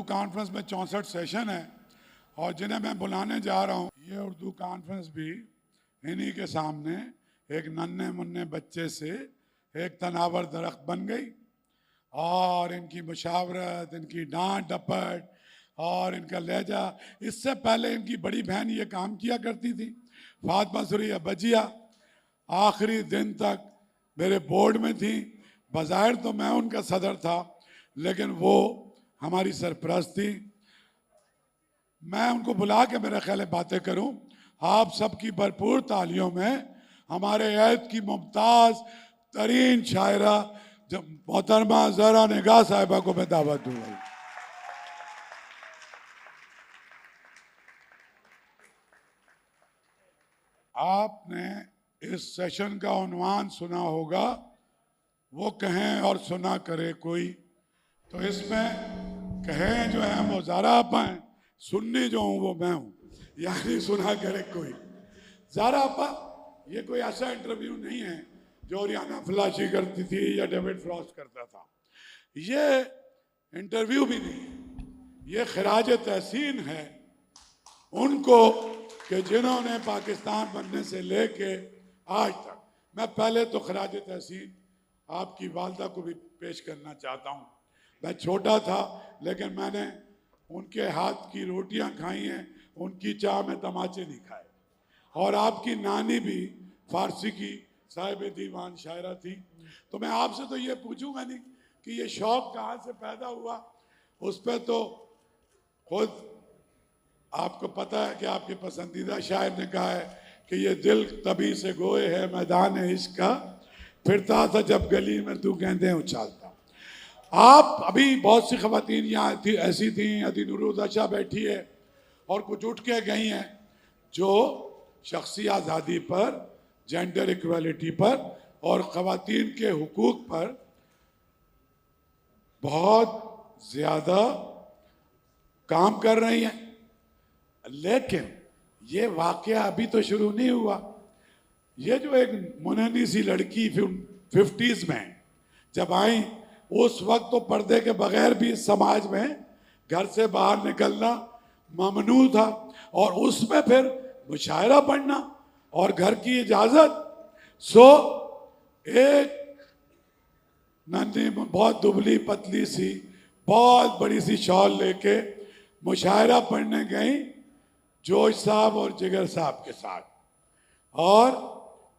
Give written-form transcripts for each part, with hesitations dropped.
Conference में 64 session है और जिन्हें मैं बुलाने जा रहा हूँ, ये उर्दू कॉन्फ्रेंस भी इन्हीं के सामने एक नन्हे मुन्ने बच्चे से एक तनावर दरख्त बन गई। और इनकी मुशावरत, इनकी डांट डपट और इनका लहजा, इससे पहले इनकी बड़ी बहन ये काम किया करती थी, फातिमा सुरैया बजिया, आखिरी दिन तक मेरे बोर्ड में थी। बज़ाहिर तो मैं उनका सदर था, लेकिन वो हमारी सरपरस्त थी। मैं उनको बुला के मेरा ख्याल है बातें करूं। आप सबकी भरपूर तालियों में हमारे ऐद की मुमताज तरीन शायरा जब मोहतरमा ज़हरा निगाह साहिबा को मैं दावत दूंगा। आपने इस सेशन का उन्वान सुना होगा, वो कहें और सुना करे कोई। तो इसमें कहें जो है वो ज़ारा आपा हैं, सुननी जो हूँ वो मैं हूँ, यानी सुना करे कोई। ज़ारा आपा ये कोई ऐसा इंटरव्यू नहीं है जो रियाना फलाशी करती थी या डेविड फ्रॉस्ट करता था। ये इंटरव्यू भी नहीं है, ये खिराज तहसीन है उनको कि जिन्होंने पाकिस्तान बनने से लेके आज तक। मैं पहले तो खिराज तहसीन आपकी वालदा को भी पेश करना चाहता हूँ। मैं छोटा था लेकिन मैंने उनके हाथ की रोटियां खाई हैं, उनकी चाय में तमाचे नहीं खाए। और आपकी नानी भी फारसी की साहिब दीवान शायरा थी। तो मैं आपसे तो ये पूछूंगा नहीं कि ये शौक कहाँ से पैदा हुआ, उस पर तो खुद आपको पता है कि आपके पसंदीदा शायर ने कहा है कि ये दिल तभी से गोए है मैदान इश्क का, फिरता था जब गली में तू गेंदें उछालता। आप अभी बहुत सी खवातीन यहाँ थी, ऐसी थी, अदी नूरुज़ा बैठी है और कुछ उठ के गई हैं जो शख्सी आज़ादी पर, जेंडर इक्वालिटी पर और ख़वातीन के हुकूक पर बहुत ज़्यादा काम कर रही हैं। लेकिन ये वाक़या अभी तो शुरू नहीं हुआ। ये जो एक मुनहनी सी लड़की 50s में जब आई, उस वक्त तो पर्दे के बगैर भी समाज में घर से बाहर निकलना ममनू था, और उसमें फिर मुशायरा पढ़ना और घर की इजाज़त। सो एक नन्ही बहुत दुबली पतली सी बहुत बड़ी सी शॉल लेके मुशायरा पढ़ने गई जोश साहब और जिगर साहब के साथ, और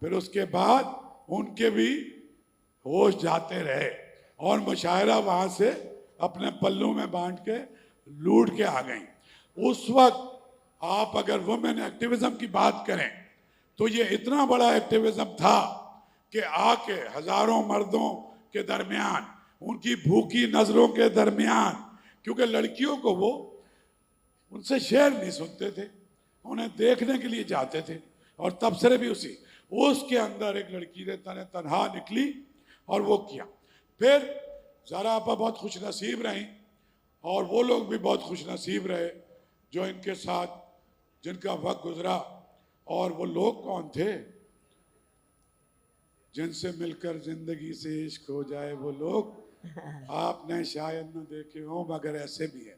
फिर उसके बाद उनके भी होश जाते रहे और मुशायरा वहाँ से अपने पल्लू में बांध के लूट के आ गई। उस वक्त आप अगर वुमेन एक्टिविज्म की बात करें तो ये इतना बड़ा एक्टिविज्म था कि आके हजारों मर्दों के दरमियान, उनकी भूखी नजरों के दरमियान, क्योंकि लड़कियों को वो उनसे शेर नहीं सुनते थे, उन्हें देखने के लिए जाते थे, और तबसरे भी उसके अंदर एक लड़की ने तनहा निकली और वो किया। फिर ज़ारा आपा बहुत खुश नसीब रहीं और वो लोग भी बहुत खुश नसीब रहे जो इनके साथ जिनका वक्त गुजरा। और वो लोग कौन थे? जिनसे मिलकर जिंदगी से इश्क हो जाए वो लोग आपने शायद न देखे हो, मगर ऐसे भी है।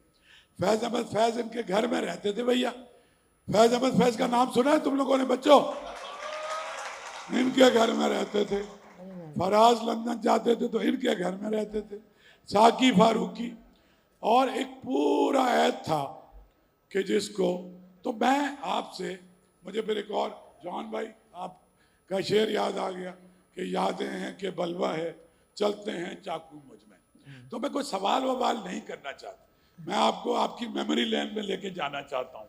फैज़ अहमद फैज़ इनके घर में रहते थे भैया। फैज़ अहमद फैज़ का नाम सुना है तुम लोगों ने बच्चों? इनके घर में रहते थे। फराज लंदन जाते थे तो इनके घर में रहते थे, साकी फारूकी। और एक पूरा ऐद था कि जिसको, तो मैं आपसे, मुझे फिर एक और जॉन भाई आपका शेर याद आ गया कि यादें हैं कि बलवा है, चलते हैं चाकू मुझ में। तो मैं कोई सवाल ववाल नहीं करना चाहता, मैं आपको आपकी मेमोरी लैन में लेके जाना चाहता हूँ।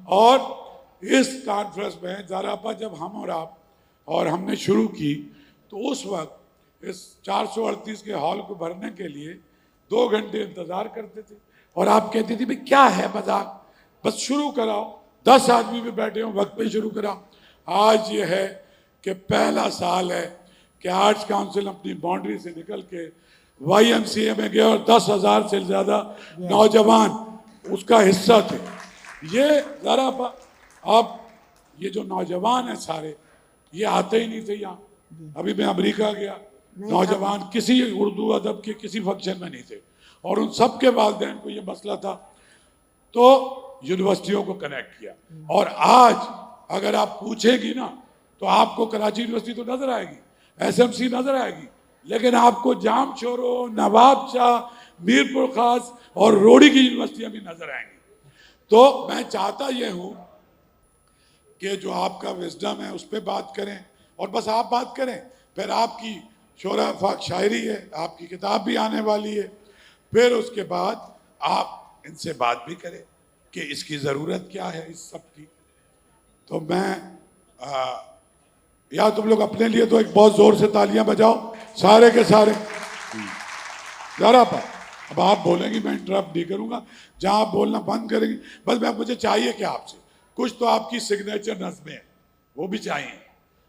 और इस कॉन्फ्रेंस में ज़ारा आपा जब हम और आप और हमने शुरू की तो उस वक्त इस 438 के हॉल को भरने के लिए 2 घंटे इंतज़ार करते थे और आप कहती थी भाई क्या है मजाक, बस शुरू कराओ, 10 आदमी भी बैठे हो, वक्त पे शुरू कराओ। आज ये है कि पहला साल है कि आर्ट्स काउंसिल अपनी बाउंड्री से निकल के YMCA में गया और 10,000 से ज़्यादा नौजवान उसका हिस्सा थे। ये ज़रा आप ये जो नौजवान हैं सारे, ये आते ही नहीं थे यहाँ। अभी मैं अमेरिका गया, नौजवान किसी उर्दू अदब के किसी फंक्शन में नहीं थे, और उन सब के वालिदैन को ये मसला था, तो यूनिवर्सिटियों को कनेक्ट किया। और आज अगर आप पूछेगी ना तो आपको कराची यूनिवर्सिटी तो नजर आएगी, SMC नजर आएगी, लेकिन आपको जाम शोरो, नवाब शाह, मीरपुर खास और रोड़ी की यूनिवर्सिटियां भी नजर आएंगी। तो मैं चाहता ये हूं कि जो आपका विजडम है उस पर बात करें, और बस आप बात करें, फिर आपकी शोरा फाक शायरी है, आपकी किताब भी आने वाली है, फिर उसके बाद आप इनसे बात भी करें कि इसकी ज़रूरत क्या है इस सब की। तो मैं या तुम लोग अपने लिए तो एक बहुत ज़ोर से तालियां बजाओ सारे के सारे ज़रा पर। अब आप बोलेंगी, मैं इंटरप्ट नहीं करूँगा, जहाँ आप बोलना बंद करेंगी, बस मैं मुझे चाहिए कि आपसे कुछ तो आपकी सिग्नेचर नज़में हैं वो भी चाहिए,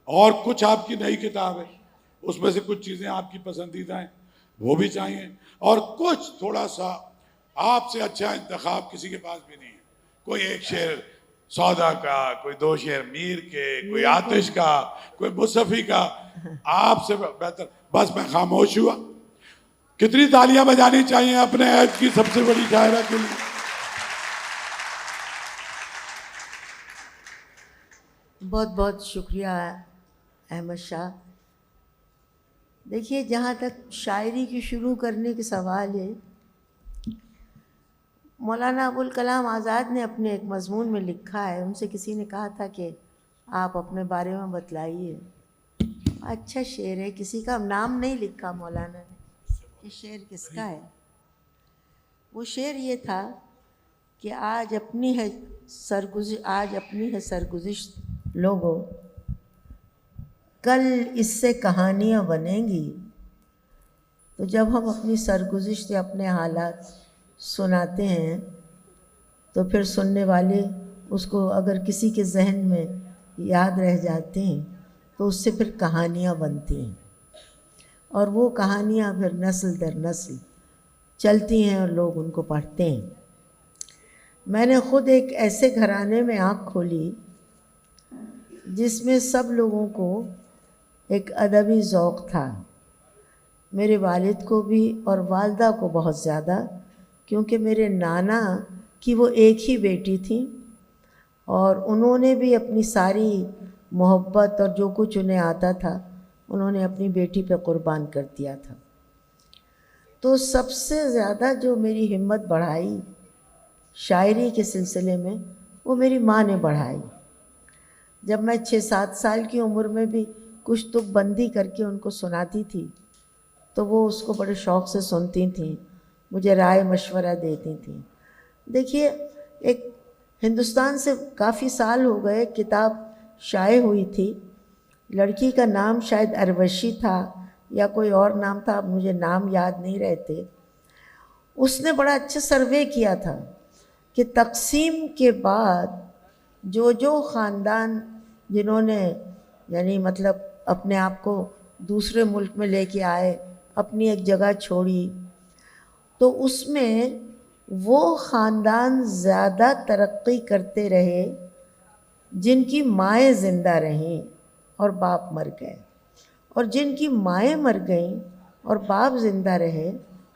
और कुछ आपकी नई किताब है उसमें से कुछ चीज़ें आपकी पसंदीदा हैं वो भी चाहिए, और कुछ थोड़ा सा आपसे अच्छा इंतखाब किसी के पास भी नहीं है। कोई एक शेर सौदा का, कोई 2 शेर मीर के, कोई आतिश का, कोई मुसफ़ी का, आपसे बेहतर। बस मैं खामोश हुआ। कितनी तालियां बजानी चाहिए अपने ऐज की सबसे बड़ी शायरा के लिए। बहुत बहुत शुक्रिया अहमद शाह। देखिए, जहाँ तक शायरी की शुरू करने के सवाल है, मौलाना अबुल कलाम आज़ाद ने अपने एक मज़मून में लिखा है, उनसे किसी ने कहा था कि आप अपने बारे में बतलाइए। अच्छा शेर है, किसी का नाम नहीं लिखा मौलाना ने कि शेर किसका है। वो शेर ये था कि आज अपनी है सरगुज़िश लोगों, कल इससे कहानियाँ बनेंगी। तो जब हम अपनी सरगुज़िश से अपने हालात सुनाते हैं तो फिर सुनने वाले उसको अगर किसी के जहन में याद रह जाते हैं तो उससे फिर कहानियाँ बनती हैं, और वो कहानियाँ फिर नस्ल दर नस्ल चलती हैं और लोग उनको पढ़ते हैं। मैंने ख़ुद एक ऐसे घराने में आँख खोली जिसमें सब लोगों को एक अदबी ज़ौक़ था, मेरे वालिद को भी और वालदा को बहुत ज़्यादा, क्योंकि मेरे नाना की वो एक ही बेटी थी और उन्होंने भी अपनी सारी मोहब्बत और जो कुछ उन्हें आता था उन्होंने अपनी बेटी पे क़ुर्बान कर दिया था। तो सबसे ज़्यादा जो मेरी हिम्मत बढ़ाई शायरी के सिलसिले में वो मेरी माँ ने बढ़ाई। जब मैं 6-7 साल की उम्र में भी कुछ तुकबंदी करके उनको सुनाती थी तो वो उसको बड़े शौक़ से सुनती थीं, मुझे राय मशवरा देती थीं। देखिए, एक हिंदुस्तान से काफ़ी साल हो गए, किताब शाये हुई थी, लड़की का नाम शायद अरवशी था या कोई और नाम था, अब मुझे नाम याद नहीं रहते। उसने बड़ा अच्छा सर्वे किया था कि तक़सीम के बाद जो ख़ानदान जिन्होंने यानी मतलब अपने आप को दूसरे मुल्क में लेके आए, अपनी एक जगह छोड़ी, तो उसमें वो ख़ानदान ज़्यादा तरक्की करते रहे जिनकी माएँ ज़िंदा रहें और बाप मर गए, और जिनकी माएँ मर गईं और बाप ज़िंदा रहे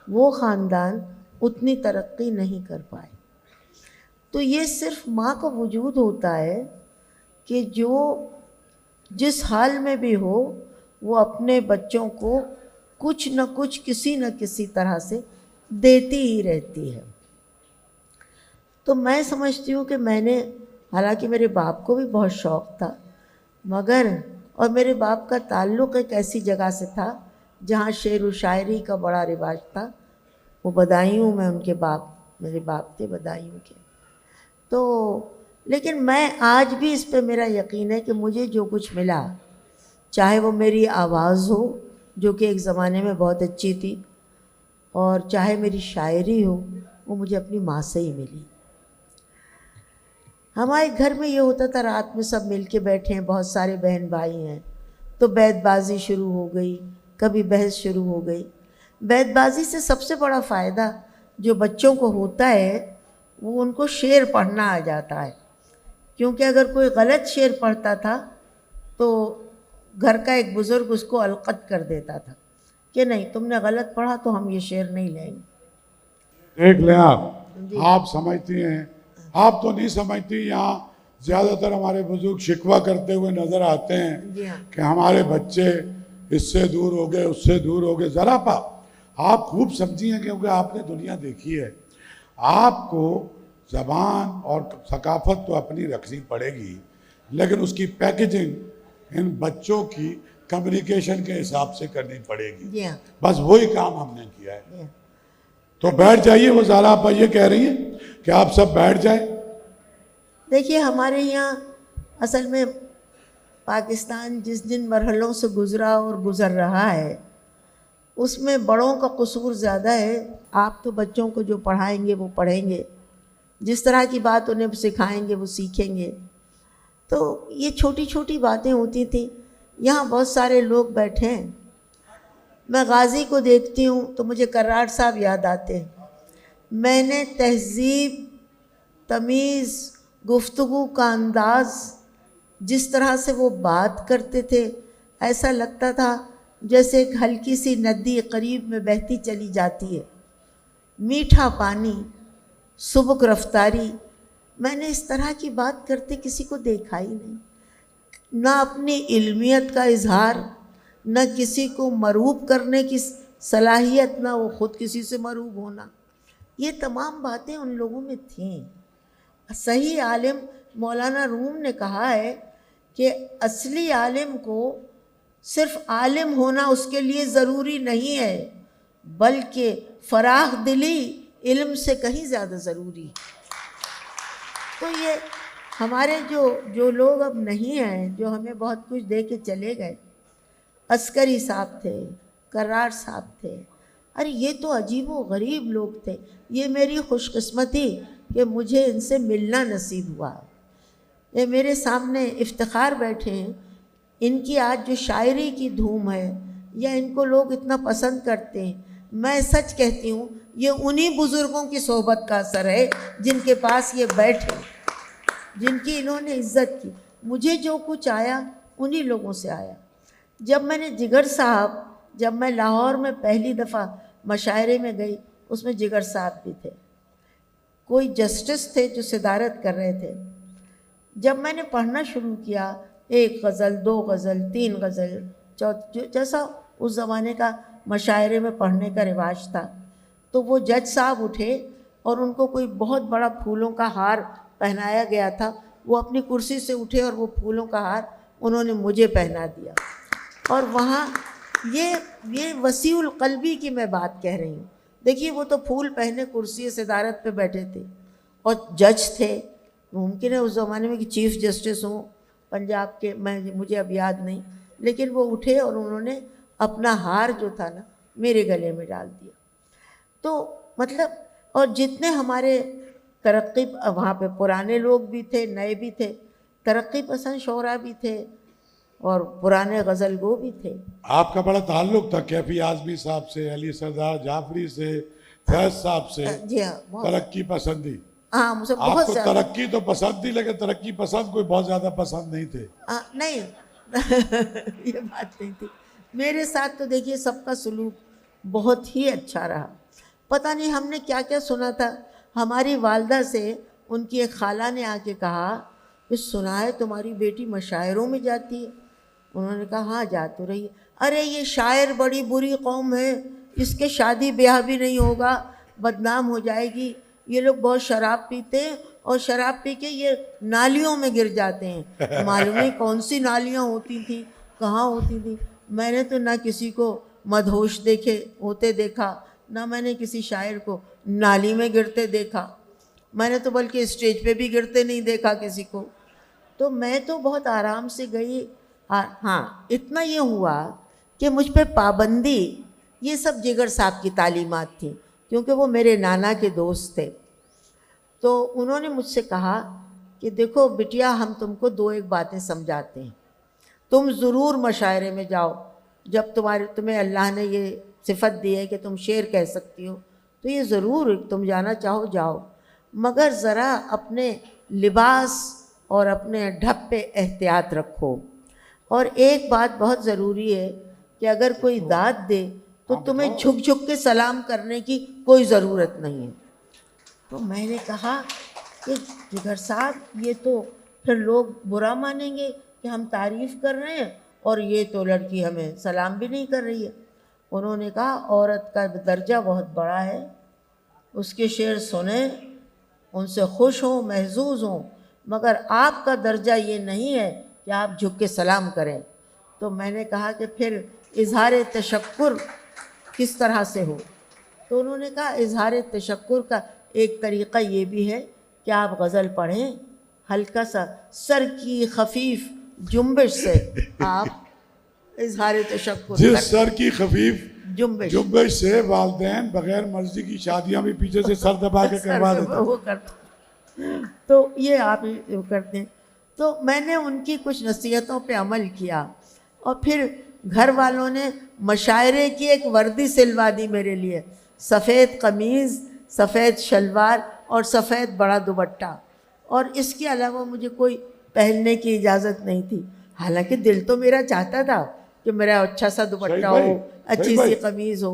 वो ख़ानदान उतनी तरक्की नहीं कर पाए। तो ये सिर्फ़ माँ का वजूद होता है कि जो जिस हाल में भी हो वो अपने बच्चों को कुछ न कुछ किसी न किसी तरह से देती ही रहती है। तो मैं समझती हूँ कि मैंने, हालांकि मेरे बाप को भी बहुत शौक़ था, मगर और मेरे बाप का ताल्लुक़ एक ऐसी जगह से था जहाँ शेर व शायरी का बड़ा रिवाज था। वो बदायूं में उनके बाप, मेरे बाप थे बदायूं के। तो लेकिन मैं आज भी इस पे मेरा यकीन है कि मुझे जो कुछ मिला, चाहे वो मेरी आवाज़ हो जो कि एक ज़माने में बहुत अच्छी थी, और चाहे मेरी शायरी हो, वो मुझे अपनी माँ से ही मिली। हमारे घर में ये होता था, रात में सब मिल के बैठे हैं, बहुत सारे बहन भाई हैं, तो बैतबाजी शुरू हो गई, कभी बहस शुरू हो गई। बैतबाजी से सबसे बड़ा फ़ायदा जो बच्चों को होता है वो उनको शेर पढ़ना आ जाता है, क्योंकि अगर कोई गलत शेर पढ़ता था तो घर का एक बुज़ुर्ग उसको अलक़त कर देता था कि नहीं, तुमने गलत पढ़ा तो हम ये शेर नहीं लेंगे। देख लें आप समझती हैं, आप तो नहीं समझती। यहाँ ज़्यादातर हमारे बुजुर्ग शिकवा करते हुए नज़र आते हैं जी हाँ। कि हमारे बच्चे इससे दूर हो गए, उससे दूर हो गए। ज़रा आप खूब समझिए, क्योंकि आपने दुनिया देखी है। आपको ज़बान और सकाफत तो अपनी रखनी पड़ेगी, लेकिन उसकी पैकेजिंग इन बच्चों की कम्युनिकेशन के हिसाब से करनी पड़ेगी। जी हाँ। बस वही काम हमने किया है। जी हाँ। तो बैठ जाइए। वो ज़रा आप ये कह रही हैं कि आप सब बैठ जाए। देखिए, हमारे यहाँ असल में पाकिस्तान जिस जिन मरहलों से गुज़रा और गुज़र रहा है, उसमें बड़ों का कसूर ज़्यादा है। आप तो बच्चों को जो पढ़ाएंगे वो पढ़ेंगे, जिस तरह की बात उन्हें सिखाएंगे वो सीखेंगे। तो ये छोटी छोटी बातें होती थी। यहाँ बहुत सारे लोग बैठे हैं। मैं गाज़ी को देखती हूँ तो मुझे कर्रार साहब याद आते हैं। मैंने तहज़ीब, तमीज़, गुफ्तगू का अंदाज़, जिस तरह से वो बात करते थे, ऐसा लगता था जैसे एक हल्की सी नदी करीब में बहती चली जाती है। मीठा पानी, सुबक रफ्तारी। मैंने इस तरह की बात करते किसी को देखा ही नहीं। ना अपनी इल्मियत का इजहार, न किसी को मरूब करने की सलाहियत, ना वो ख़ुद किसी से मरूब होना। ये तमाम बातें उन लोगों में थीं। सही आलिम, मौलाना रूम ने कहा है कि असली आलिम को सिर्फ आलिम होना उसके लिए ज़रूरी नहीं है, बल्कि फराख दिली इल्म से कहीं ज़्यादा ज़रूरी है। तो ये हमारे जो लोग अब नहीं हैं, जो हमें बहुत कुछ दे के चले गए, अस्करी साहब थे, कर्रार साहब थे, अरे ये तो अजीब व गरीब लोग थे। ये मेरी खुशकिस्मती कि मुझे इनसे मिलना नसीब हुआ। ये मेरे सामने इफ्तिखार बैठे हैं। इनकी आज जो शायरी की धूम है, या इनको लोग इतना पसंद करते हैं, मैं सच कहती हूँ ये उन्हीं बुज़ुर्गों की सोहबत का असर है जिनके पास ये बैठे, जिनकी इन्होंने इज़्ज़त की। मुझे जो कुछ आया उन्हीं लोगों से आया। जब मैंने जिगर साहब, जब मैं लाहौर में पहली दफ़ा मशायरे में गई, उसमें जिगर साहब भी थे, कोई जस्टिस थे जो सदारत कर रहे थे। जब मैंने पढ़ना शुरू किया, 1 गज़ल, 2 गज़ल, 3 गज़ल, जैसा उस ज़माने का मशायरे में पढ़ने का रिवाज था, तो वो जज साहब उठे और उनको कोई बहुत बड़ा फूलों का हार पहनाया गया था। वो अपनी कुर्सी से उठे और वो फूलों का हार उन्होंने मुझे पहना दिया। और वहाँ ये वसीउल क़ल्बी की मैं बात कह रही हूँ। देखिए, वो तो फूल पहने कुर्सी सदारत पे बैठे थे और जज थे। मुमकिन है उस ज़माने में कि चीफ़ जस्टिस हों पंजाब के, मुझे अब याद नहीं, लेकिन वो उठे और उन्होंने अपना हार जो था ना मेरे गले में डाल दिया। तो मतलब, और जितने हमारे तरक्की, वहाँ पे पुराने लोग भी थे, नए भी थे, तरक्की पसंद शोरा भी थे और पुराने गज़ल गो भी थे। आपका बड़ा ताल्लुक़ था कैफी आज़मी साहब से, अली सरदार जाफरी से, फैज़ साहब से। जी हाँ, तरक्की पसंदी। हाँ, मुझे बहुत आपको ज़्यादा। तरक्की तो पसंद थी, लेकिन तरक्की पसंद कोई बहुत ज़्यादा पसंद नहीं थे। नहीं ये बात नहीं थी। मेरे साथ तो देखिए सबका सलूक बहुत ही अच्छा रहा। पता नहीं हमने क्या क्या सुना था। हमारी वालदा से उनकी एक खाला ने आके कहा कि सुना है तुम्हारी बेटी मशायरों में जाती है। उन्होंने कहा हाँ, जा तो रही है। अरे ये शायर बड़ी बुरी कौम है, इसके शादी ब्याह भी नहीं होगा, बदनाम हो जाएगी। ये लोग बहुत शराब पीते हैं और शराब पी के ये नालियों में गिर जाते हैं। मालूम नहीं कौन सी नालियाँ होती थी, कहाँ होती थी। मैंने तो ना किसी को मदहोश होते देखा, ना मैंने किसी शायर को नाली में गिरते देखा। मैंने तो बल्कि स्टेज पे भी गिरते नहीं देखा किसी को। तो मैं तो बहुत आराम से गई। हाँ, इतना ये हुआ कि मुझ पे पाबंदी, ये सब जिगर साहब की तालीमात थी, क्योंकि वो मेरे नाना के दोस्त थे। तो उन्होंने मुझसे कहा कि देखो बिटिया, हम तुमको 2-1 बातें समझाते हैं, तुम ज़रूर मशायरे में जाओ। जब तुम्हें अल्लाह ने ये सिफत दी है कि तुम शेर कह सकती हो, तो ये ज़रूर तुम जाना चाहो जाओ, मगर ज़रा अपने लिबास और अपने ढप पे एहतियात रखो। और एक बात बहुत ज़रूरी है कि अगर कोई दाद दे तो तुम्हें झुक झुक के सलाम करने की कोई ज़रूरत नहीं है। तो मैंने कहा कि जिगर साहब ये तो फिर लोग बुरा मानेंगे कि हम तारीफ़ कर रहे हैं और ये तो लड़की हमें सलाम भी नहीं कर रही है। उन्होंने कहा औरत का दर्जा बहुत बड़ा है, उसके शेर सुने, उनसे खुश हों, महजूज़ हों, मगर आपका दर्जा ये नहीं है कि आप झुक के सलाम करें। तो मैंने कहा कि फिर इजहार तशक्कुर किस तरह से हो? तो उन्होंने कहा इजहार तशक्कुर का एक तरीक़ा ये भी है कि आप गज़ल पढ़ें, हल्का सा सर की खफीफ जुम्बिश से आप इजहार तशक्कुर जिस सर की खफीफ जुम्बिश जुम्बिश से वालिदैन बगैर मर्जी की शादियां भी पीछे से सर दबा के करवा देते। वो करते, तो ये आप करते हैं। तो मैंने उनकी कुछ नसीहतों पे अमल किया और फिर घर वालों ने मशायरे की एक वर्दी सिलवा दी मेरे लिए, सफ़ेद कमीज़, सफ़ेद शलवार और सफ़ेद बड़ा दुपट्टा, और इसके अलावा मुझे कोई पहनने की इजाज़त नहीं थी। हालांकि दिल तो मेरा चाहता था कि मेरा अच्छा सा दुपट्टा हो, अच्छी सी कमीज़ हो,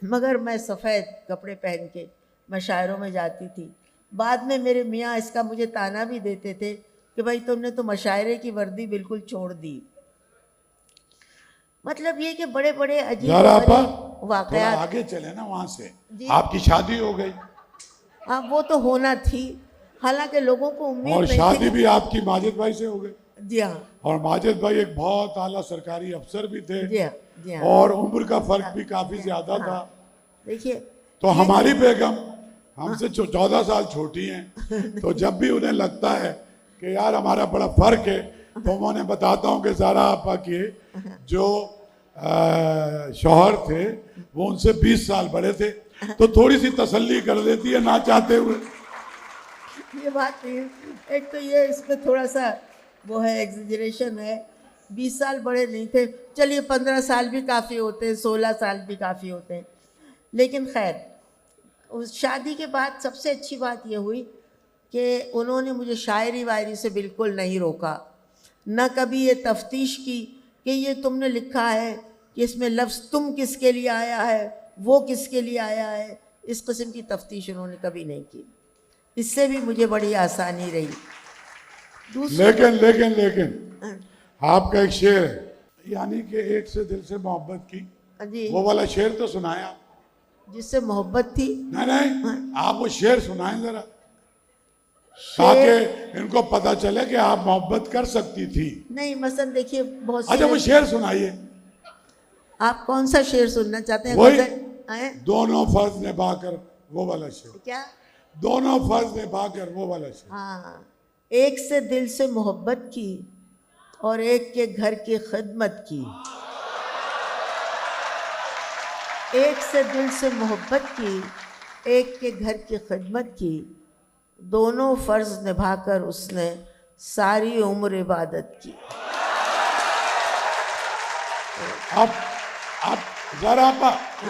मगर मैं सफ़ेद कपड़े पहन के मशायरों में जाती थी। बाद में मेरे मियाँ इसका मुझे ताना भी देते थे कि भाई तुमने तो मशायरे की वर्दी बिल्कुल छोड़ दी। मतलब ये कि बड़े बड़े अजीब वाक़यात। आगे चले ना, वहाँ से आपकी शादी हो गई। हाँ, वो तो होना थी, हालांकि लोगों को उम्मीद और नहीं शादी थी। भी आपकी माजिद भाई से हो गई। जी हाँ, और माजिद भाई एक बहुत आला सरकारी अफसर भी थे। जी हाँ, जी हाँ। और उम्र का फर्क भी काफी ज्यादा था। देखिए, तो हमारी बेगम हमसे 14 साल छोटी हैं, तो जब भी उन्हें लगता है कि यार हमारा बड़ा फर्क है, तो मैं उन्हें बताता हूँ कि ज़ारा आपा के जो शौहर थे वो उनसे 20 साल बड़े थे, तो थोड़ी सी तसल्ली कर देती है ना चाहते हुए। ये बात नहीं है। एक तो ये इसमें थोड़ा सा वो है, एग्जेजरेशन है। 20 साल बड़े नहीं थे, चलिए 15 साल भी काफ़ी होते हैं, 16 साल भी काफ़ी होते हैं। लेकिन खैर, उस शादी के बाद सबसे अच्छी बात ये हुई कि उन्होंने मुझे शायरी वायरी से बिल्कुल नहीं रोका, न कभी ये तफ्तीश की कि ये तुमने लिखा है कि इसमें लफ्ज़ तुम किसके लिए आया है, वो किसके लिए आया है, इस किस्म की तफ्तीश उन्होंने कभी नहीं की। इससे भी मुझे बड़ी आसानी रही। लेकिन लेकिन लेकिन आपका एक शेर है, यानी कि एक से दिल से मोहब्बत की, जी, वो वाला शेर तो सुनाया, जिससे मोहब्बत थी। नहीं, आप वो शेर सुनाएं जरा, ताकि इनको पता चले कि आप मोहब्बत कर सकती थी। नहीं, मसलन देखिए बहुत। अच्छा, वो शेर सुनाइए। आप कौन सा शेर सुनना चाहते हैं? वही गजल? दोनों फर्ज निभाकर, वो वाला शेर। क्या? दोनों फर्ज निभाकर, वो वाला शेर। हाँ, एक से दिल से मोहब्बत की और एक के घर की खिदमत की। एक से दिल से मोहब्बत की, एक के घर की खिदमत की, दोनों फर्ज निभाकर उसने सारी उम्र इबादत की। अब जरा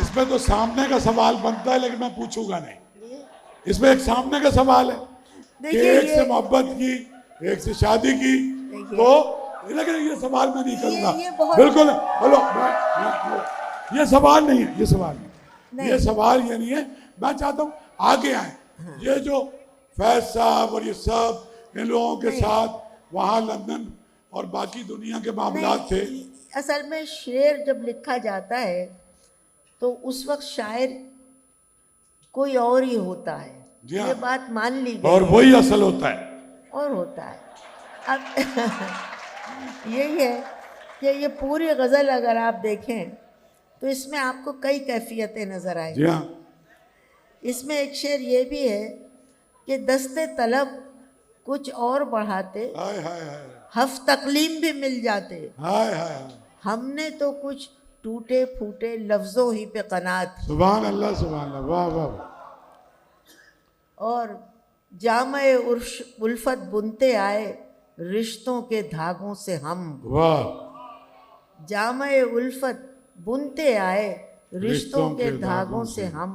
इसमें तो सामने का सवाल बनता है, लेकिन मैं पूछूंगा नहीं। इसमें एक सामने का सवाल है कि एक से मोहब्बत की, एक से शादी की, तो लेकिन ये सवाल मैं नहीं करूंगा। बिल्कुल, बोलो, ये सवाल नहीं है, ये सवाल नहीं, ये सवाल ये नहीं है। मैं चाहता हूँ आगे आए। ये जो फैज साहब और ये सब इन लोगों के साथ वहाँ लंदन और बाकी दुनिया के मामलात थे। असल में शेर जब लिखा जाता है तो उस वक्त शायर कोई और ही होता है, ये बात मान ली गई, और वही असल होता है और होता है। अब यही है कि ये पूरी गज़ल अगर आप देखें तो इसमें आपको कई कैफियतें नज़र आएंगी। इसमें एक शेर ये भी है कि दस्ते तलब कुछ और बढ़ाते, हफ तकलीम भी मिल जाते, हमने तो कुछ टूटे फूटे लफ्ज़ों ही पे कनात। सुभान अल्लाह, सुभान अल्लाह, वाह वाह। और जामे उल्फत बुनते आए रिश्तों के धागों से हम, वाह। जामे उल्फत बुनते आए रिश्तों के धागों से हम,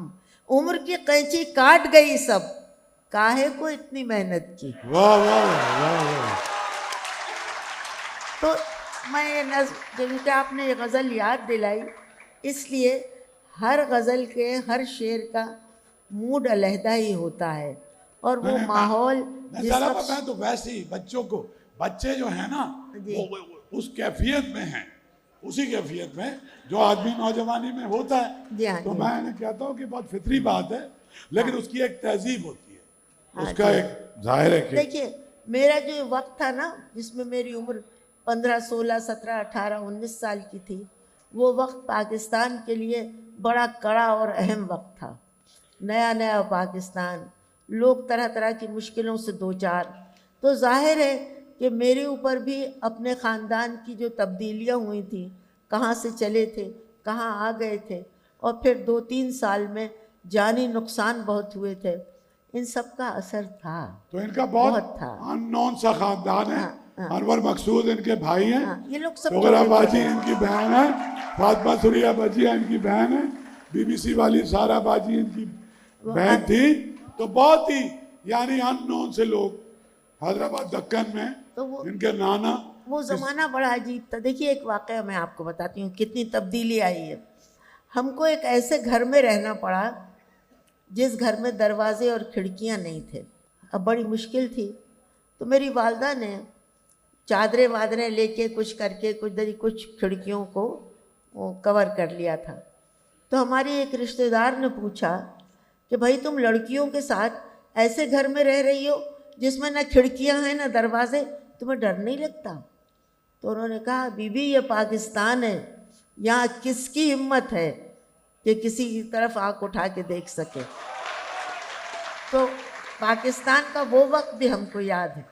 उम्र की कैंची काट गई सब, काहे को इतनी मेहनत की। वाह वाह वाह वाह। तो मैं ये जब आपने ये गज़ल याद दिलाई, इसलिए हर गज़ल के हर शेर का मूड अलहदा ही होता है और वो मैंने- माहौल मैं जिस जरा वक्त मैं तो वैसे ही बच्चों को, बच्चे जो है ना जी। वो उस कैफियत में हैं, उसी कैफियत में जो आदमी नौजवानी में होता है। जी हाँ, तो जी। मैं कहता हूँ कि बहुत फितरी बात है, लेकिन हाँ। उसकी एक तहजीब होती है, हाँ उसका जी। एक जाहिर है कि देखिए, मेरा जो वक्त था ना जिसमें मेरी उम्र 15, 16, 17, 18, 19 साल की थी, वो वक्त पाकिस्तान के लिए बड़ा कड़ा और अहम वक्त था। नया नया पाकिस्तान, लोग तरह तरह की मुश्किलों से दो चार। तो जाहिर है कि मेरे ऊपर भी अपने ख़ानदान की जो तब्दीलियाँ हुई थी, कहाँ से चले थे, कहाँ आ गए थे, और फिर 2-3 साल में जानी नुकसान बहुत हुए थे, इन सब का असर था। तो इनका बहुत बहुत था। अननोन सा खानदान है। हाँ, हाँ। अनवर मकसूद इनके भाई हैं, हाँ, ये लोग सब शोगरा छोटे बाजी छोटे। इनकी बहन है, फातिमा सुरिया बजिया इनकी बहन है, बीबीसी वाली सारा बाजी इनकी बहन थी। तो बहुत ही यानी अननोन से लोग हैदराबाद दक्कन में, तो वो इनके नाना वो ज़माना बड़ा अजीब था। देखिए, एक वाक़या मैं आपको बताती हूँ, कितनी तब्दीली आई है। हमको एक ऐसे घर में रहना पड़ा जिस घर में दरवाजे और खिड़कियाँ नहीं थे। अब बड़ी मुश्किल थी, तो मेरी वालदा ने चादरें वादरें लेके कुछ करके कुछ खिड़कियों को वो कवर कर लिया था। तो हमारी एक रिश्तेदार ने पूछा कि भाई, तुम लड़कियों के साथ ऐसे घर में रह रही हो जिसमें ना खिड़कियां हैं ना दरवाजे, तुम्हें डर नहीं लगता? तो उन्होंने कहा, बीबी ये पाकिस्तान है, यहाँ किसकी हिम्मत है कि किसी की तरफ आँख उठा के देख सके। तो पाकिस्तान का वो वक्त भी हमको याद है।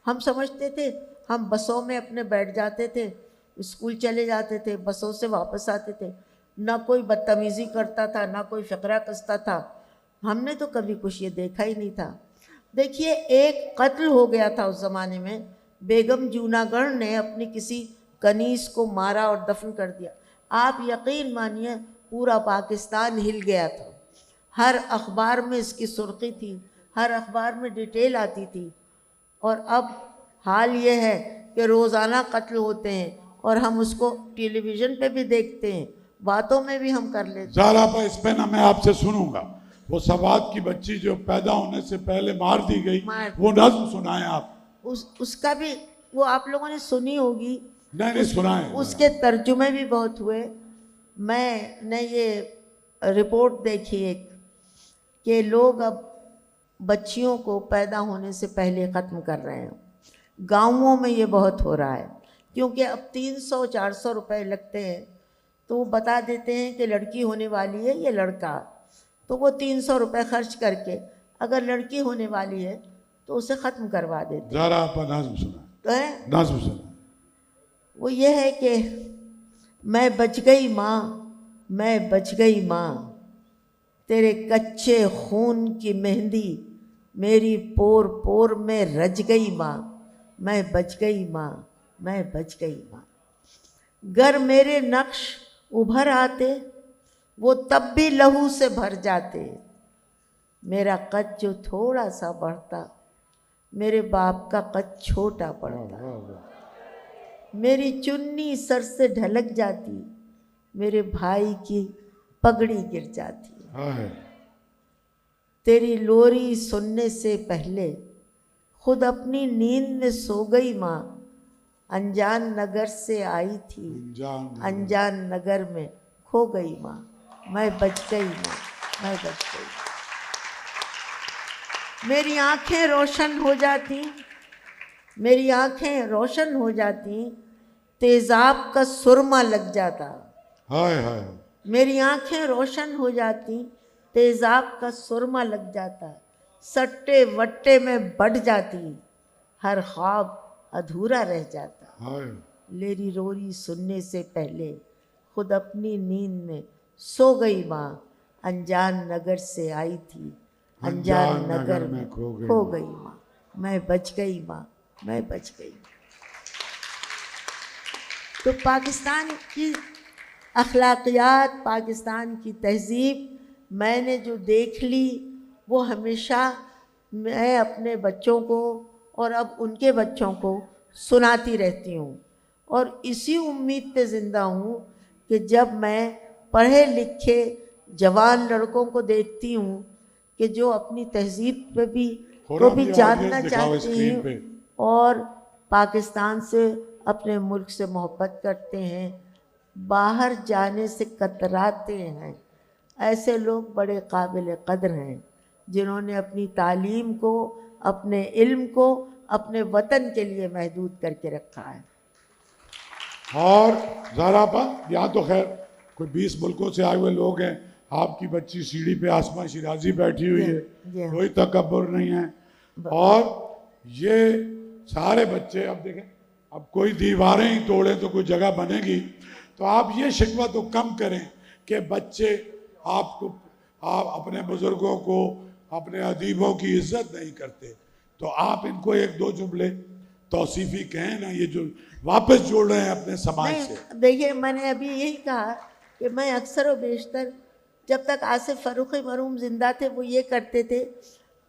हम समझते थे, हम बसों में अपने बैठ जाते थे, स्कूल चले जाते थे, बसों से वापस आते थे, ना कोई बदतमीज़ी करता था, ना कोई फ़करा कसता था। हमने तो कभी कुछ ये देखा ही नहीं था। देखिए, एक कत्ल हो गया था उस ज़माने में, बेगम जूनागढ़ ने अपनी किसी कनीज़ को मारा और दफन कर दिया। आप यकीन मानिए, पूरा पाकिस्तान हिल गया था। हर अखबार में इसकी सुर्खी थी, हर अखबार में डिटेल आती थी। और अब हाल ये है कि रोज़ाना कत्ल होते हैं और हम उसको टेलीविज़न पे भी देखते हैं, बातों में भी हम कर लेते हैं। ज़ारा पर इस पे ना मैं आपसे सुनूंगा, वो सवाद की बच्ची जो पैदा होने से पहले मार दी गई, वो नज्म सुनाएं आप। उसका भी वो आप लोगों ने सुनी होगी। नहीं सुनाएं। उसके तर्जुमे भी बहुत हुए। मैंने ये रिपोर्ट देखी एक कि लोग अब बच्चियों को पैदा होने से पहले ख़त्म कर रहे हैं। गाँवों में ये बहुत हो रहा है, क्योंकि अब 300-400 रुपए लगते हैं, तो वो बता देते हैं कि लड़की होने वाली है या लड़का। तो वो 300 रुपये खर्च करके अगर लड़की होने वाली है तो उसे ख़त्म करवा देते ज़रा आप नज्म सुनाएं, हैं। नज्म सुनाएं। वो ये है कि मैं बच गई माँ, मैं बच गई माँ, तेरे कच्चे खून की मेहंदी मेरी पोर पोर में रच गई माँ, मैं बच गई माँ, मैं बच गई माँ। गर मेरे नक्श उभर आते वो तब भी लहू से भर जाते, मेरा कद जो थोड़ा सा बढ़ता मेरे बाप का कद छोटा पड़ता, मेरी चुन्नी सर से ढलक जाती मेरे भाई की पगड़ी गिर जाती। तेरी लोरी सुनने से पहले खुद अपनी नींद में सो गई माँ, अनजान नगर से आई थी अनजान नगर में खो गई माँ, मैं बच गई माँ, मैं बच गई। मेरी आँखें रोशन हो जाती, मेरी आँखें रोशन हो जाती, तेज़ाब का सुरमा लग जाता। हाय हाय। मेरी आँखें रोशन हो जाती, तेज़ाब का सुरमा लग जाता, सट्टे वट्टे में बढ़ जाती, हर ख्वाब अधूरा रह जाता। हाय। मेरी रोरी सुनने से पहले खुद अपनी नींद में सो गई माँ, अनजान नगर से आई थी अनजान नगर में खो गई माँ, मैं बच गई माँ, मैं बच गई। तो पाकिस्तान की अखलाकियात, पाकिस्तान की तहज़ीब मैंने जो देख ली, वो हमेशा मैं अपने बच्चों को और अब उनके बच्चों को सुनाती रहती हूँ। और इसी उम्मीद पे ज़िंदा हूँ कि जब मैं पढ़े लिखे जवान लड़कों को देखती हूँ कि जो अपनी तहजीब पे भी हो को रहा भी भी जानना audience दिखाओ चाहते screen हैं पे। और पाकिस्तान से अपने मुल्क से मोहब्बत करते हैं, बाहर जाने से कतराते हैं, ऐसे लोग बड़े काबिल कदर हैं जिन्होंने अपनी तालीम को, अपने इल्म को अपने वतन के लिए महदूद करके रखा है। और ज़ारापा, यहाँ तो खैर कोई 20 मुल्कों से आए हुए लोग हैं, आपकी बच्ची सीढ़ी पे आसमा शिराजी बैठी हुई है, जी हाँ। कोई तकब्बुर नहीं है। और ये सारे बच्चे, अब देखें, अब कोई दीवारें ही तोड़े तो कोई जगह बनेगी। तो आप ये शिकवा तो कम करें कि बच्चे आपको, आप अपने बुजुर्गों को, अपने अदीबों की इज्जत नहीं करते। तो आप इनको एक दो जुमले तौसीफी कहें ना, ये जो वापस जोड़ रहे हैं अपने समाज से। नहीं, देखिए, मैंने अभी यही कहा कि मैं अक्सर और बेशतर, जब तक आसिफ फ़ारूक़ी मरहूम ज़िंदा थे, वो ये करते थे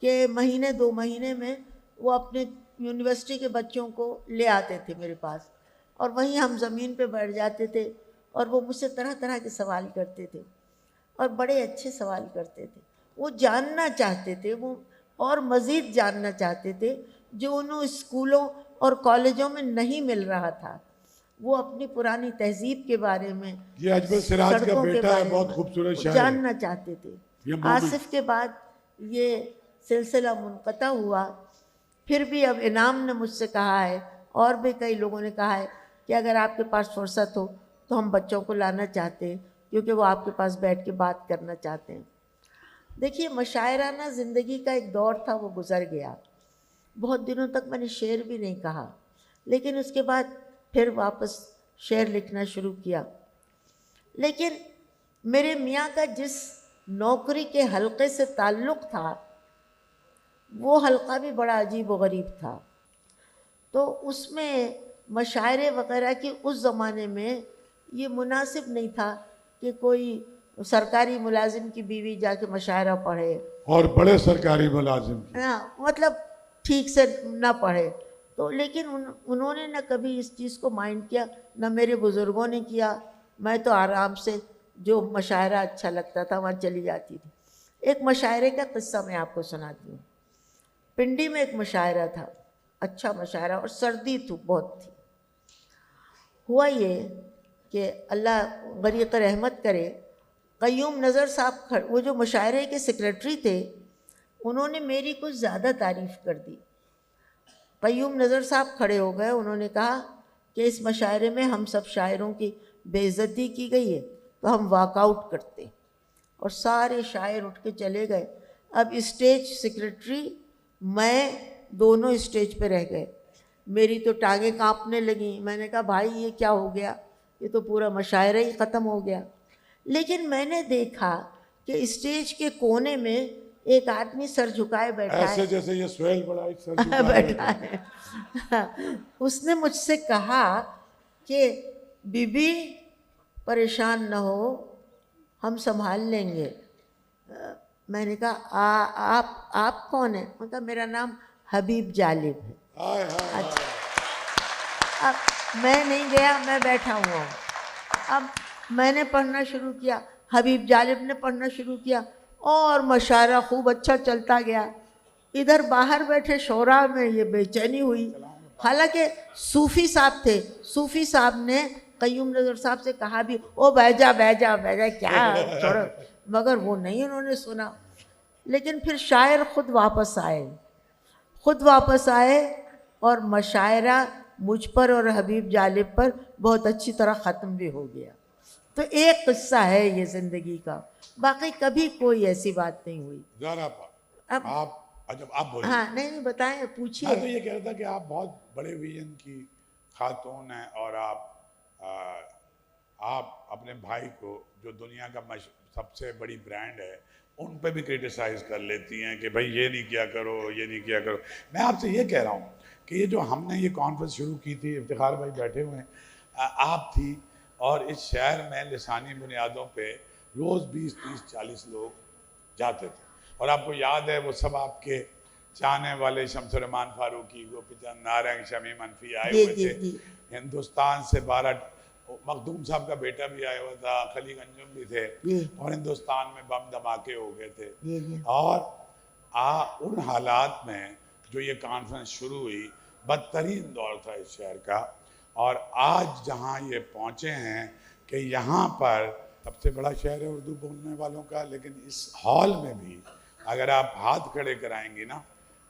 कि महीने 2 महीने में वो अपने यूनिवर्सिटी के बच्चों को ले आते थे मेरे पास, और वहीं हम ज़मीन पे बैठ जाते थे और वो मुझसे तरह तरह के सवाल करते थे और बड़े अच्छे सवाल करते थे। वो जानना चाहते थे, वो और मज़ीद जानना चाहते थे जो उन्हें स्कूलों और कॉलेजों में नहीं मिल रहा था। वो अपनी पुरानी तहजीब के बारे में, ये अजमल सिराज का सड़कों के बेटा है, बारे बहुत में खूबसूरत वो शायर है। जानना चाहते थे। ये मोमिन। आसिफ के बाद ये सिलसिला मुनक़ता हुआ। फिर भी अब इनाम ने मुझसे कहा है और भी कई लोगों ने कहा है कि अगर आपके पास फुर्सत हो तो हम बच्चों को लाना चाहते हैं, क्योंकि वो आपके पास बैठ के बात करना चाहते हैं। देखिए, मशायराना ज़िंदगी का एक दौर था, वो गुज़र गया। बहुत दिनों तक मैंने शेर भी नहीं कहा, लेकिन उसके बाद फिर वापस शेर लिखना शुरू किया। लेकिन मेरे मियाँ का जिस नौकरी के हलक़े से ताल्लुक़ था, वो हलक़ा भी बड़ा अजीब व गरीब था। तो उसमें मशायरे वग़ैरह की उस ज़माने में ये मुनासिब नहीं था कि कोई सरकारी मुलाजिम की बीवी जाके मशायरा पढ़े, और बड़े सरकारी मुलाजिम की। हाँ, मतलब ठीक से ना पढ़े। तो लेकिन उन्होंने न कभी इस चीज़ को माइंड किया, न मेरे बुज़ुर्गों ने किया। मैं तो आराम से जो मशायरा अच्छा लगता था वहाँ चली जाती थी। एक मशायरे का किस्सा मैं आपको सुनाती हूँ। पिंडी में एक मशायरा था, अच्छा मशायरा, और सर्दी थी, बहुत थी। हुआ ये कि अल्लाह गरीक़ रहमत करे, क़य्यूम नज़र साहब, वो जो मशायरे के सेक्रेटरी थे, उन्होंने मेरी कुछ ज़्यादा तारीफ़ कर दी। क़य्यूम नज़र साहब खड़े हो गए, उन्होंने कहा कि इस मशायरे में हम सब शायरों की बेइज्जती की गई है, तो हम वॉकआउट करते। और सारे शायर उठ के चले गए। अब स्टेज सेक्रेटरी, मैं, दोनों स्टेज पे रह गए। मेरी तो टांगें कांपने लगी। मैंने कहा, भाई ये क्या हो गया, ये तो पूरा मशायरा ही ख़त्म हो गया। लेकिन मैंने देखा कि स्टेज के कोने में एक आदमी सर झुकाए बैठा ऐसे है, जैसे ये सुहेल बड़ा एक सर झुकाए बैठा है। उसने मुझसे कहा कि बीबी परेशान न हो, हम संभाल लेंगे। मैंने कहा, आप कौन हैं? मैंने कहा, मेरा नाम हबीब जालिब है। हाय हाय। अच्छा, अब मैं नहीं गया, मैं बैठा हुआ हूँ। अब मैंने पढ़ना शुरू किया, हबीब जालिब ने पढ़ना शुरू किया, और मशायरा खूब अच्छा चलता गया। इधर बाहर बैठे शोरा में ये बेचैनी हुई। हालांकि सूफ़ी साहब थे, सूफ़ी साहब ने क़य्यूम नज़र साहब से कहा भी, ओ बैजा बैजा बैजा, क्या छोड़ो, मगर वो नहीं, उन्होंने सुना। लेकिन फिर शायर ख़ुद वापस आए और मशायरा मुझ पर और हबीब जालिब पर बहुत अच्छी तरह ख़त्म भी हो गया। तो एक किस्सा है ये ज़िंदगी का, बाकी कभी कोई ऐसी बात नहीं हुई। अब आप बोलिए। हाँ, नहीं बताएं, पूछिए। मैं तो ये कह रहा था कि आप बहुत बड़े विजन की खातून हैं, और आप अपने भाई को, जो दुनिया का सबसे बड़ी ब्रांड है, उन पे भी क्रिटिसाइज़ कर लेती हैं कि भाई ये नहीं किया करो, ये नहीं किया करो। मैं आपसे ये कह रहा हूँ कि ये जो हमने ये कॉन्फ्रेंस शुरू की थी, इफ्तिखार भाई बैठे हुए हैं, आप थी, और इस शहर में लिसानी बुनियादों पे रोज़ 20, 30, 40 लोग जाते थे। और आपको याद है, वो सब आपके चाहने वाले शमसुरहमान फारूकी, गोपीचंद नारंग, शमी मनफी आए हुए थे। हिंदुस्तान से 12 मखदूम साहब का बेटा भी आया हुआ था, खलीग अंजुम भी थे, और हिंदुस्तान में बम धमाके हो गए थे। और उन हालात में जो ये कॉन्फ्रेंस शुरू हुई, बदतरीन दौर था इस शहर का, और आज जहाँ ये पहुँचे हैं कि यहाँ पर सबसे बड़ा शहर है उर्दू बोलने वालों का, लेकिन इस हॉल में भी अगर आप हाथ खड़े कराएंगे ना,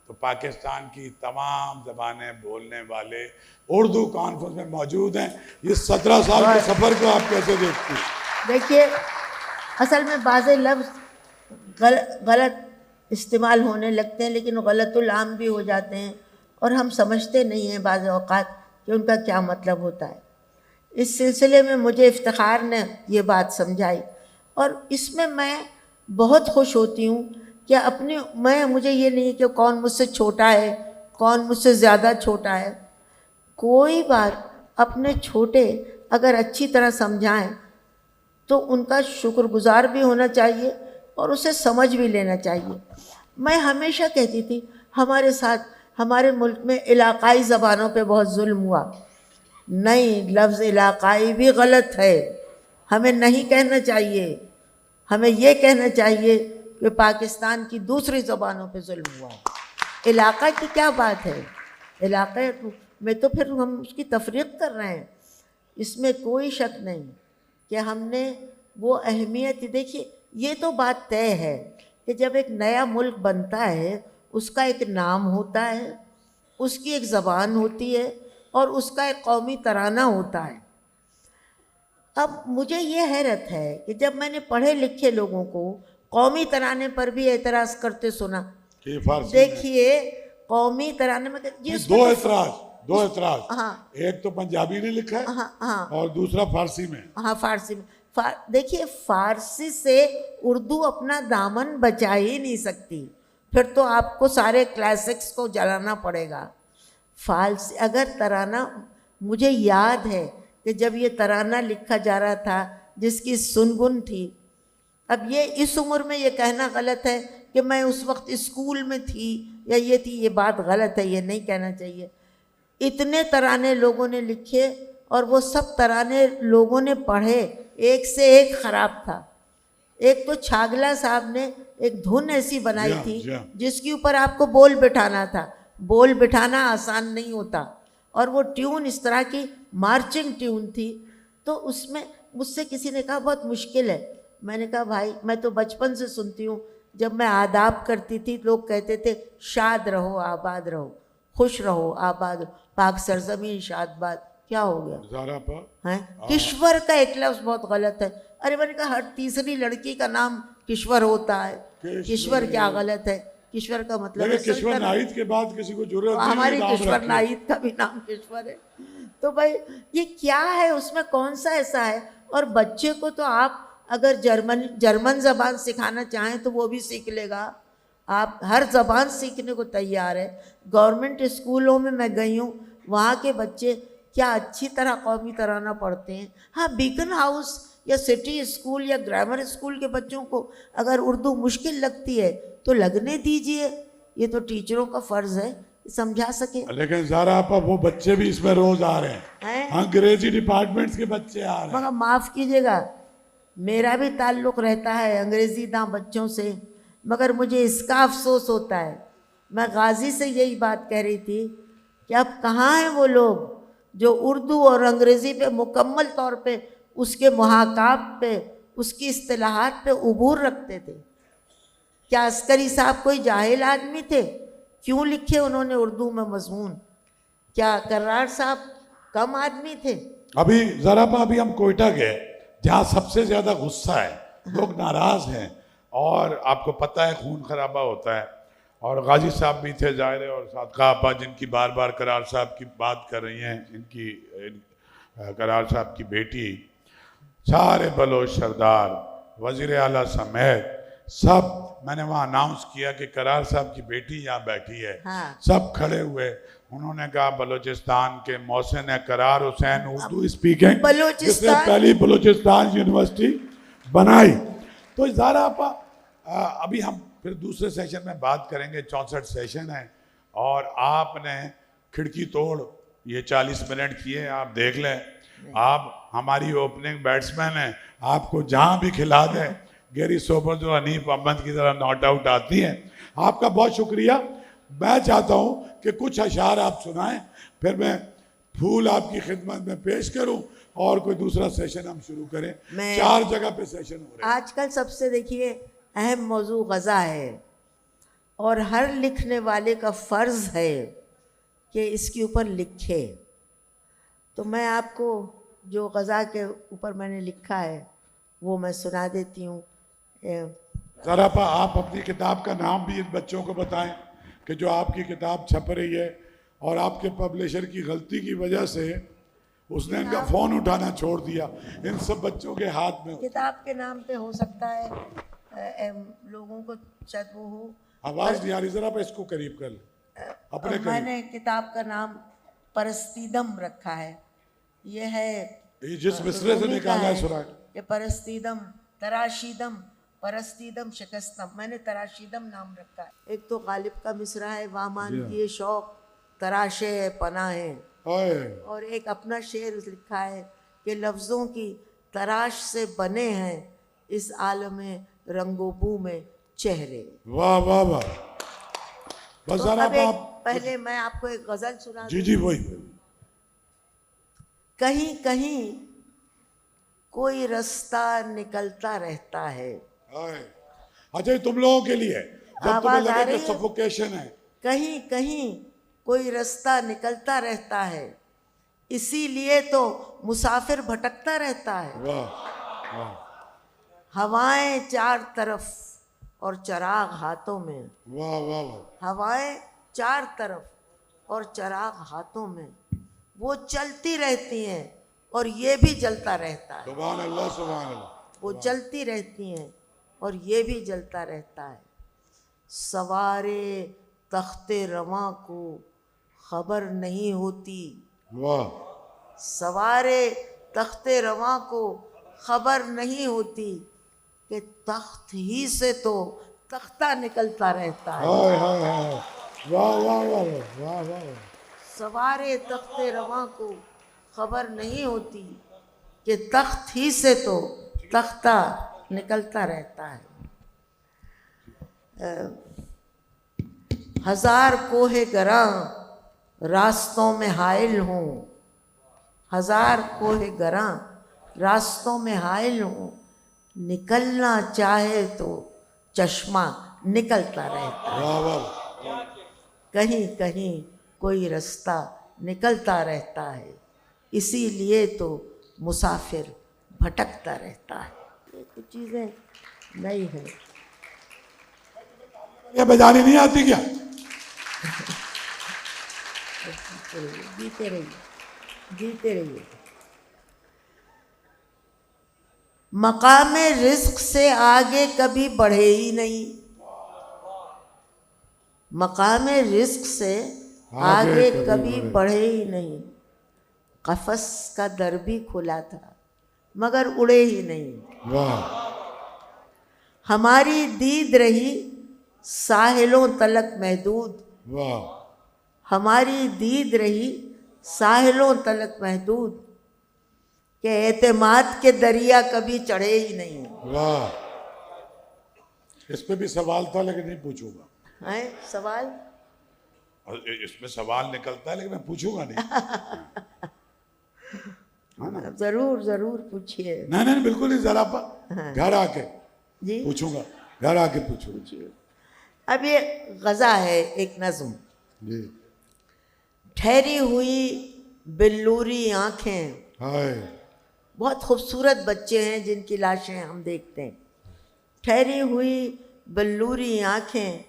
तो पाकिस्तान की तमाम ज़बानें बोलने वाले उर्दू कॉन्फ्रेंस में मौजूद हैं। ये 17 साल के सफ़र को आप कैसे देखती हैं? देखिए, असल में बाज़े लफ्ज़ गलत इस्तेमाल होने लगते हैं, लेकिन गलतुल आम भी हो जाते हैं, और हम समझते नहीं हैं बाज़ औक़ात कि उनका क्या मतलब होता है। इस सिलसिले में मुझे इफ्तिखार ने ये बात समझाई, और इसमें मैं बहुत खुश होती हूँ कि मुझे ये नहीं कि कौन मुझसे छोटा है, कौन मुझसे ज़्यादा छोटा है। कोई बात अपने छोटे अगर अच्छी तरह समझाएं तो उनका शुक्रगुजार भी होना चाहिए और उसे समझ भी लेना चाहिए। मैं हमेशा कहती थी हमारे साथ, हमारे मुल्क में इलाक़ाई ज़बानों पे बहुत जुल्म हुआ। नहीं, लफ्ज़ इलाक़ाई भी गलत है, हमें नहीं कहना चाहिए। हमें ये कहना चाहिए कि पाकिस्तान की दूसरी ज़बानों पे जुल्म हुआ है। इलाक़ा की क्या बात है, इलाक़े में तो फिर हम उसकी तफरीक़ कर रहे हैं, इसमें कोई शक नहीं कि हमने वो अहमियत। देखिए, ये तो बात तय है कि जब एक नया मुल्क बनता है उसका एक नाम होता है, उसकी एक ज़बान होती है और उसका एक कौमी तराना होता है। अब मुझे ये हैरत है कि जब मैंने पढ़े लिखे लोगों को कौमी तराने पर भी एतराज़ करते सुना। देखिए, कौमी तराने में दो एतराज़। हाँ, एक तो पंजाबी ने लिखा है, हाँ, और दूसरा फारसी में। हाँ, फारसी में। देखिए, फारसी से उर्दू अपना दामन बचा ही नहीं सकती, फिर तो आपको सारे क्लासिक्स को जलाना पड़ेगा। फारसी अगर तराना, मुझे याद है कि जब ये तराना लिखा जा रहा था जिसकी सुनगुन थी, अब ये इस उम्र में ये कहना गलत है कि मैं उस वक्त स्कूल में थी या ये थी, ये बात गलत है, ये नहीं कहना चाहिए। इतने तराने लोगों ने लिखे और वो सब तराने लोगों ने पढ़े, एक से एक ख़राब था। एक तो छागला साहब ने एक धुन ऐसी बनाई थी जिसके ऊपर आपको बोल बिठाना था। बोल बिठाना आसान नहीं होता, और वो ट्यून इस तरह की मार्चिंग ट्यून थी, तो उसमें मुझसे किसी ने कहा बहुत मुश्किल है। मैंने कहा भाई, मैं तो बचपन से सुनती हूँ, जब मैं आदाब करती थी लोग कहते थे शाद रहो आबाद रहो, खुश रहो आबाद रहो, पाक सरजमीन शादबाद। क्या हो गया है? किश्वर का एक लफ्ज़ बहुत गलत है। अरे मैंने कहा हर तीसरी लड़की का नाम किश्वर होता है, किश्वर क्या गलत है? किश्वर का मतलब है किश्वर नाहिद के बाद किसी को जरूरत नहीं, हमारी किश्वर नाहिद का भी नाम किश्वर है। तो भाई ये क्या है, उसमें कौन सा ऐसा है? और बच्चे को तो आप अगर जर्मन ज़बान सिखाना चाहें तो वो भी सीख लेगा। आप हर ज़बान सीखने को तैयार है। गवर्नमेंट स्कूलों में मैं गई हूँ, वहाँ के बच्चे क्या अच्छी तरह कौमी तराना पढ़ते हैं। हाँ, बीकन हाउस या सिटी स्कूल या ग्रामर स्कूल के बच्चों को अगर उर्दू मुश्किल लगती है तो लगने दीजिए, ये तो टीचरों का फ़र्ज़ है समझा सके। लेकिन ज़ारा आपा, वो बच्चे भी इसमें रोज़ आ रहे हैं, अंग्रेजी डिपार्टमेंट्स के बच्चे आ रहे हैं। मगर माफ़ कीजिएगा, मेरा भी ताल्लुक़ रहता है अंग्रेज़ी दां बच्चों से, मगर मुझे इसका अफसोस होता है। मैं गाज़ी से यही बात कह रही थी कि अब कहाँ हैं वो लोग जो उर्दू और अंग्रेज़ी पे मुकम्मल तौर पे उसके मुहाकात पे, उसकी इस्तिलाहात पे उबूर रखते थे। क्या अस्करी साहब कोई जाहिल आदमी थे? क्यों लिखे उन्होंने उर्दू में मज़मून? क्या कर्रार साहब कम आदमी थे? अभी ज़रा अभी हम कोयटा गए, जहाँ सबसे ज़्यादा गुस्सा है, लोग नाराज़ हैं, और आपको पता है खून खराबा होता है। और गाजी साहब भी थे ज़ाहिर है, और सादका आपा जिनकी बार बार करार साहब की बात कर रही हैं, इनकी करार साहब की बेटी, सारे बलोच सरदार, वज़ीर आला समेत सब, मैंने वहाँ अनाउंस किया कि करार साहब की बेटी यहाँ बैठी है। हाँ। सब खड़े हुए, उन्होंने कहा बलूचिस्तान के मोहसिन है करार हुसैन, उर्दू स्पीकिंग, जिसने पहली बलूचिस्तान यूनिवर्सिटी बनाई। तो ज़ारा आपा, अभी हम फिर दूसरे सेशन में बात करेंगे, 64 सेशन है, और आपने खिड़की तोड़ ये 40 मिनट किए, आप देख लें। आप हमारी ओपनिंग बैट्समैन है, आपको जहां भी खिला दें। गैरी सोबर जो हनीफ अहमद की तरह नॉट आउट आती हैं। आपका बहुत शुक्रिया। मैं चाहता हूं कि कुछ अशार आप सुनाएं, फिर मैं फूल आपकी खिदमत में पेश करूं और कोई दूसरा सेशन हम शुरू करें। 4 जगह पे सेशन हो रहे हैं आजकल। सबसे देखिए अहम मौजू ग़ज़ा है और हर लिखने वाले का फ़र्ज़ है कि इसके ऊपर लिखे। तो मैं आपको जो ग़ज़ा के ऊपर मैंने लिखा है वो मैं सुना देती हूँ। ज़रा आप अपनी किताब का नाम भी इन बच्चों को बताएं कि जो आपकी किताब छप रही है और आपके पब्लिशर की गलती की वजह से उसने इनका फ़ोन उठाना छोड़ दिया। इन सब बच्चों के हाथ में किताब के नाम पे हो सकता है लोगों को शायद वो हो। आवाज़ नहीं आ रही, ज़रा इसको करीब कर ले अपने करीब। मैंने किताब का नाम परस्तीदम रखा है। ये है ये जिस मिसरे से निकाला है सुना। ये परस्तीदम, तराशीदम, परस्तीदम शिकस्तम। मैंने तराशीदम नाम रखा है। एक तो गालिब का मिसरा है, वामान किए शौक तराशे पनाहे, और एक अपना शेर लिखा है कि लफ्ज़ों की तराश से बने हैं इस आलम रंगोबू में चेहरे। वाह वाह वाह। बस तो आप पहले मैं आपको एक गज़ल सुना। जी जी वही। कहीं कहीं कोई रास्ता निकलता रहता है। अच्छा ये तुम लोगों के लिए जब तुम्हें आवाज आ लगे रही कि है? सफोकेशन है। कहीं कहीं कोई रास्ता निकलता रहता है, इसीलिए तो मुसाफिर भटकता रहता है। वाह वाह। हवाएं 4 तरफ और चराग हाथों में। वाह वाह वाह। हवाएं 4 तरफ और चराग हाथों में, वो चलती रहती हैं और ये भी जलता रहता है। सुभान अल्लाह सुभान अल्लाह। वो चलती रहती हैं और ये भी जलता रहता है। सवारे तख्ते रवां को खबर नहीं होती। वाह। सवारे तख्ते रवां को खबर नहीं होती कि तख्त ही से तो तख्ता निकलता रहता है। हाय हाय हाय। वाह वाह वाह वाह वाह। सवारे तख्ते रवां को खबर नहीं होती कि तख्त ही से तो तख्ता निकलता रहता है। हजार कोहे गरां रास्तों में हाइल हूँ। हजार कोहे गरां रास्तों में हाइल हूँ, निकलना चाहे तो चश्मा निकलता रहता है। वाह वाह। कहीं कहीं कोई रास्ता निकलता रहता है, इसीलिए तो मुसाफिर भटकता रहता है। ये कुछ चीज़ें नई हैं। ये बजानी नहीं आती क्या? जीते रहिए, जीते रहिए। मकामे रिज़्क़ से आगे कभी बढ़े ही नहीं। मकामे रिज़्क़ से आगे कभी बढ़े ही नहीं। कफस का दर भी खुला था मगर उड़े ही नहीं। वाह। हमारी दीद रही साहिलों तलक महदूद। वाह। हमारी दीद रही साहिलों तलक महदूद, के एतमाद के दरिया कभी चढ़े ही नहीं। वाह। इस पे भी सवाल था लेकिन नहीं पूछूंगा। है सवाल? इसमें सवाल निकलता है लेकिन मैं पूछूंगा नहीं। जरूर जरूर पूछिए। नहीं नहीं बिल्कुल नहीं। जरा घर आके जी पूछूंगा, घर आके पूछूंगा। अब ये ग़ज़ा है, एक नज़्म। जी। ठहरी हुई बिल्लूरी आँखें। हाय। बहुत खूबसूरत बच्चे हैं जिनकी लाशें हम देखते हैं। ठहरी हुई बिल्लूरी आँखें,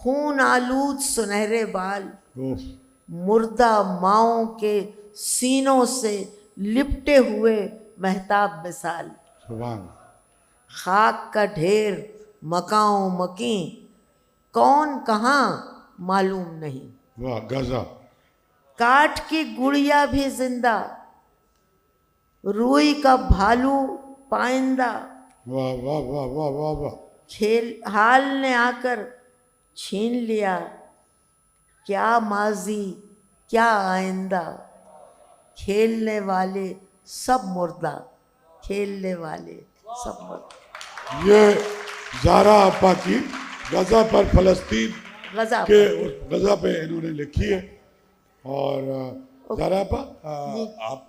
खून आलूद सुनहरे बाल, मुर्दा माओं के सीनों से लिपटे हुए महताब मिसाल। सुभान। खाक का ढेर मकाओ मकी, कौन कहाँ मालूम नहीं। वाह गज़ा। काठ की गुड़िया भी जिंदा, रूई का भालू पाइंदा। वाह वाह वाह वाह वाह वाह। खेल हाल ने आकर छीन लिया, क्या माजी क्या आइंदा। खेलने वाले सब मुर्दा, खेलने वाले सब मुर्दा। ये ज़ारा आपा की गज़ा पर फ़लस्तीन गजा के पर। उस गज़ा पे इन्होंने लिखी है। और ज़ारा आपा आप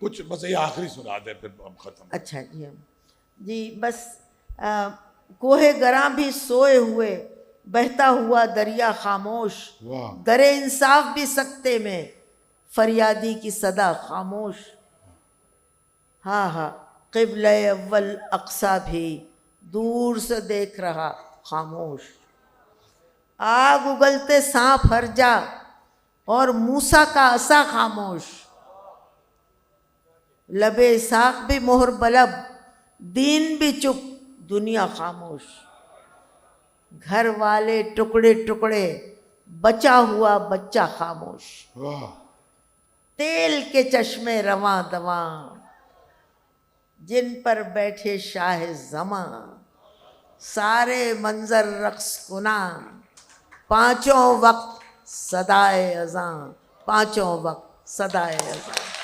कुछ बस ये आखिरी सुना दें फिर हम ख़त्म। अच्छा जी बस कोहे गरां भी सोए हुए, बहता हुआ दरिया खामोश, वाह। दरे इंसाफ भी सकते में, फरियादी की सदा खामोश। हाँ हाँ, क़िबला अव्वल अक़सा भी दूर से देख रहा खामोश। आग उगलते सांप हर जा और मूसा का असा खामोश। लबे साख भी मोहर बलब, दीन भी चुप, दुनिया खामोश। घर वाले टुकड़े टुकड़े, बचा हुआ बच्चा खामोश। वाह। तेल के चश्मे रवां दवां, जिन पर बैठे शाह ज़मां, सारे मंजर रक्स कुना, पांचों वक्त सदाए अज़ां, पांचों वक्त सदाए अज़ां।